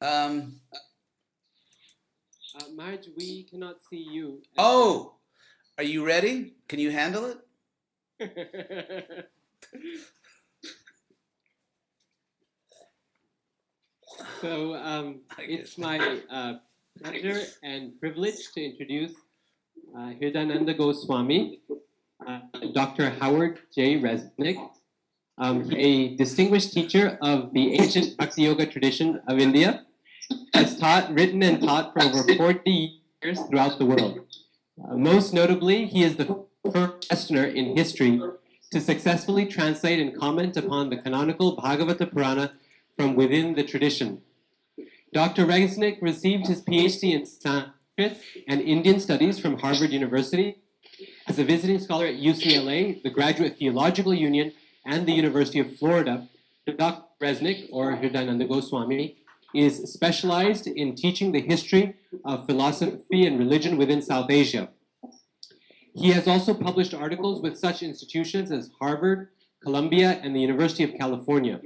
Um, Marge, we cannot see you. oh, are you ready? Can you handle it? So it's my pleasure and privilege to introduce Hridayananda das Goswami, Dr. Howard J. Resnick, a distinguished teacher of the ancient Bhakti Yoga tradition of India, has taught, written, and taught for over 40 years throughout the world. Most notably, he is the first Westerner in history to successfully translate and comment upon the canonical Bhagavata Purana from within the tradition. Dr. Resnick received his PhD in Sanskrit and Indian Studies from Harvard University. As a visiting scholar at UCLA, the Graduate Theological Union, and the University of Florida, Dr. Resnick, or Hridayananda Goswami, is specialized in teaching the history of philosophy and religion within South Asia. He has also published articles with such institutions as Harvard, Columbia, and the University of California.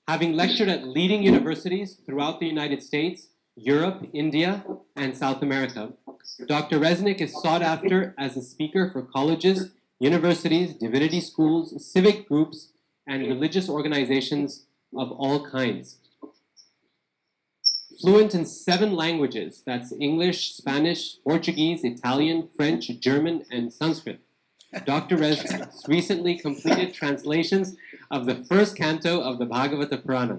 Having lectured at leading universities throughout the United States, Europe, India, and South America, Dr. Resnick is sought after as a speaker for colleges, universities, divinity schools, civic groups, and religious organizations of all kinds. Fluent in 7 languages, that's English, Spanish, Portuguese, Italian, French, German, and Sanskrit. Dr. Resnick recently completed translations of the first canto of the Bhagavata Purana.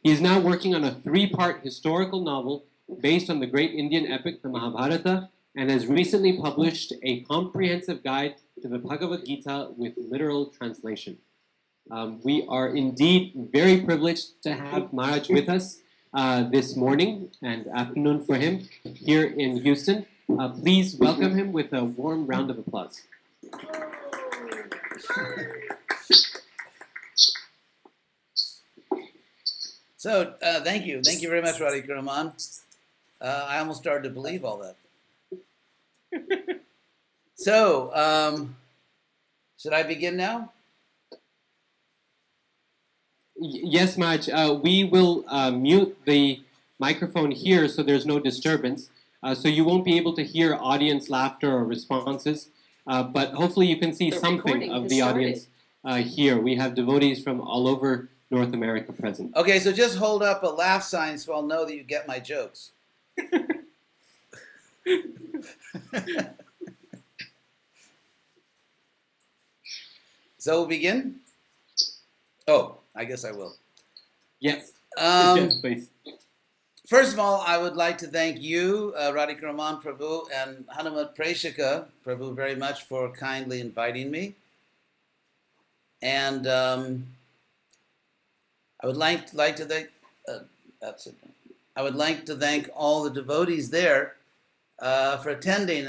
He is now working on a 3-part historical novel based on the great Indian epic, the Mahabharata, and has recently published a comprehensive guide to the Bhagavad Gita with literal translation. We are indeed very privileged to have Maharaj with us this morning and afternoon for him here in Houston. Please welcome him with a warm round of applause. So, thank you. Thank you very much, Radhika Raman. I almost started to believe all that. So, should I begin now? Yes, Maj. We will mute the microphone here so there's no disturbance. So you won't be able to hear audience laughter or responses. But hopefully you can see something of the audience here. We have devotees from all over North America present. Okay, so just hold up a laugh sign so I'll know that you get my jokes. So we'll begin? Oh, I guess I will. Yes. Yes, please. First of all, I would like to thank you, Radhika Raman Prabhu and Hanumat Preshika Prabhu very much for kindly inviting me. And I would like to thank I would like to thank all the devotees there for attending.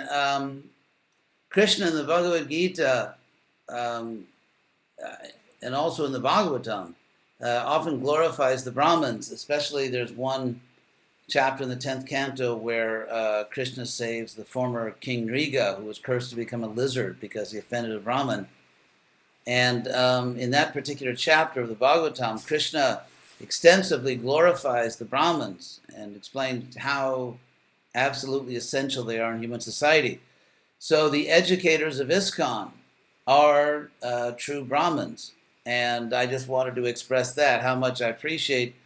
Krishna in the Bhagavad Gita and also in the Bhagavatam often glorifies the Brahmins. Especially there's one chapter in the 10th canto where Krishna saves the former King Nriga, who was cursed to become a lizard because he offended a Brahmin. And in that particular chapter of the Bhagavatam, Krishna extensively glorifies the Brahmins and explains how absolutely essential they are in human society. So the educators of ISKCON are true Brahmins. And I just wanted to express that, how much I appreciate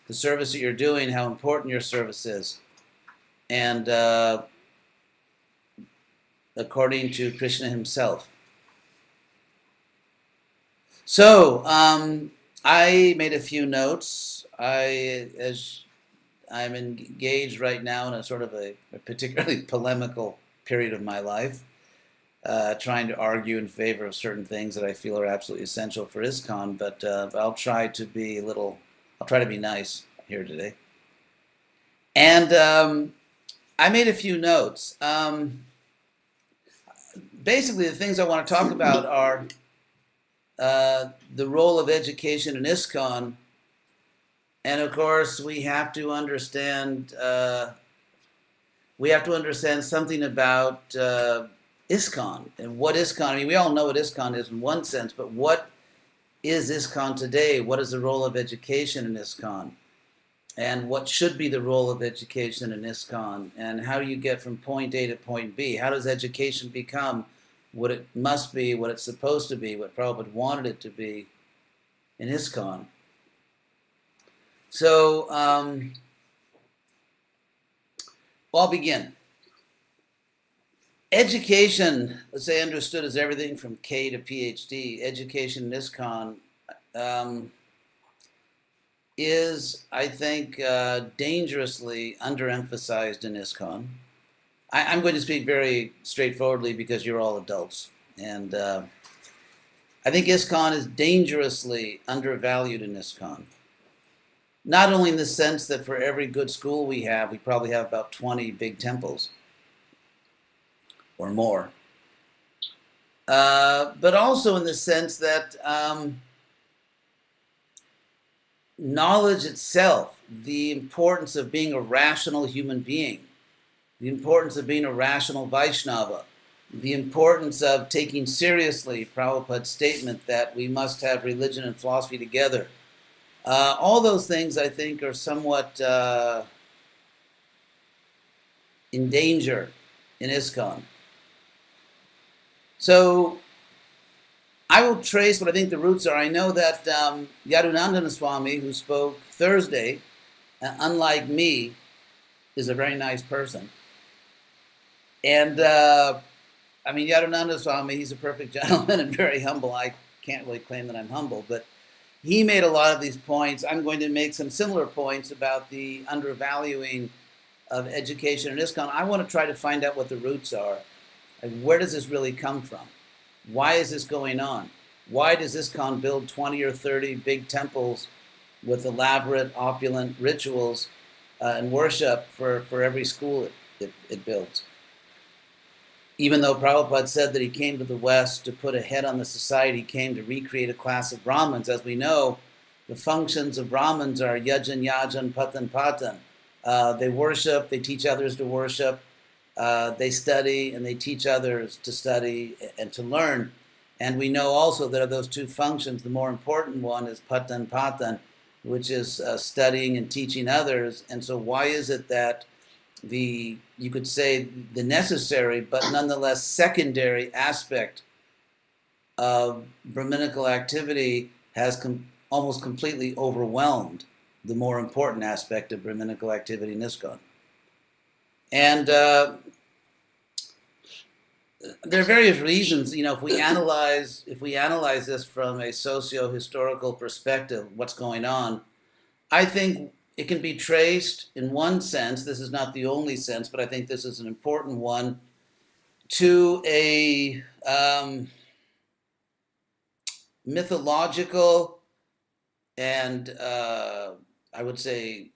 the service that you're doing, how important your service is. And according to Krishna himself. So, I made a few notes. As I'm engaged right now in a sort of a particularly polemical period of my life, trying to argue in favor of certain things that I feel are absolutely essential for ISKCON, but I'll try to be nice here today. And I made a few notes. Basically, the things I want to talk about are the role of education in ISKCON, and of course we have to understand something about ISKCON and what ISKCON. I mean, we all know what ISKCON is in one sense, but what is ISKCON today? What is the role of education in ISKCON? and what should be the role of education in ISKCON, and how you get from point A to point B. How does education become what it must be, what it's supposed to be, what Prabhupada wanted it to be in ISKCON? So I'll begin. Education, let's say understood as everything from K to PhD, education in ISKCON is, I think, dangerously underemphasized in ISKCON. I'm going to speak very straightforwardly because you're all adults. And I think ISKCON is dangerously undervalued in ISKCON. Not only in the sense that for every good school we probably have about 20 big temples or more. But also in the sense that knowledge itself, the importance of being a rational human being, the importance of being a rational Vaishnava, the importance of taking seriously Prabhupada's statement that we must have religion and philosophy together. All those things, I think, are somewhat in danger in ISKCON. So I will trace what I think the roots are. I know that Hridayananda das Goswami, who spoke Thursday, unlike me, is a very nice person. And I mean, Hridayananda das Goswami, he's a perfect gentleman and very humble. I can't really claim that I'm humble, but he made a lot of these points. I'm going to make some similar points about the undervaluing of education in ISKCON. I want to try to find out what the roots are. And where does this really come from? Why is this going on? Why does ISKCON build 20 or 30 big temples with elaborate, opulent rituals and worship for every school it builds? Even though Prabhupada said that he came to the West to put a head on the society, he came to recreate a class of Brahmins. As we know, the functions of Brahmins are yajan, yajan, patan, patan. They worship, they teach others to worship, they study, and they teach others to study and to learn. And we know also that of those two functions, the more important one is patan, patan, which is studying and teaching others. And so why is it that you could say the necessary but nonetheless secondary aspect of Brahminical activity has almost completely overwhelmed the more important aspect of Brahminical activity in ISKCON? And there are various reasons. You know, if we analyze this from a socio-historical perspective, what's going on, I think it can be traced in one sense, this is not the only sense, but I think this is an important one, to a mythological and I would say